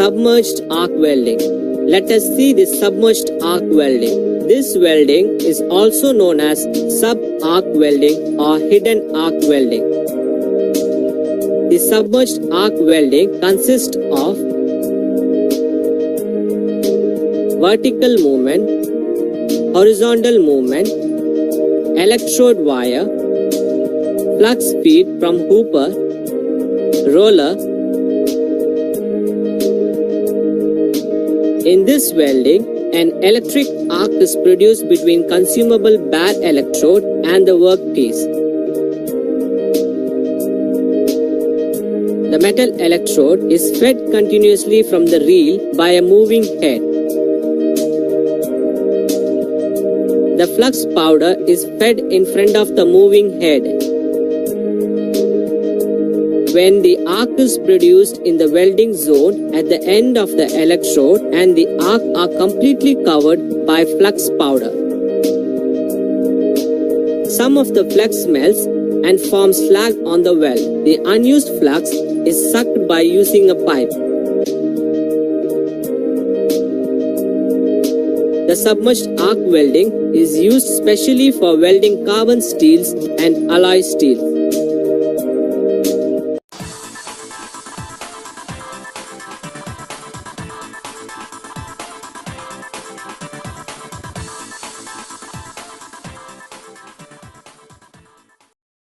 Submerged arc welding. Let us see the submerged arc welding. This welding is also known as sub-arc welding or hidden arc welding. The submerged arc welding consists of vertical movement, horizontal movement, electrode wire, flux feed from hooper, roller. In this welding, an electric arc is produced between consumable bare electrode and the workpiece. The metal electrode is fed continuously from the reel by a moving head. The flux powder is fed in front of the moving head. When the arc is produced in the welding zone at the end of the electrode and the arc are completely covered by flux powder. Some of the flux melts and forms slag on the weld. The unused flux is sucked by using a pipe. The submerged arc welding is used specially for welding carbon steels and alloy steels.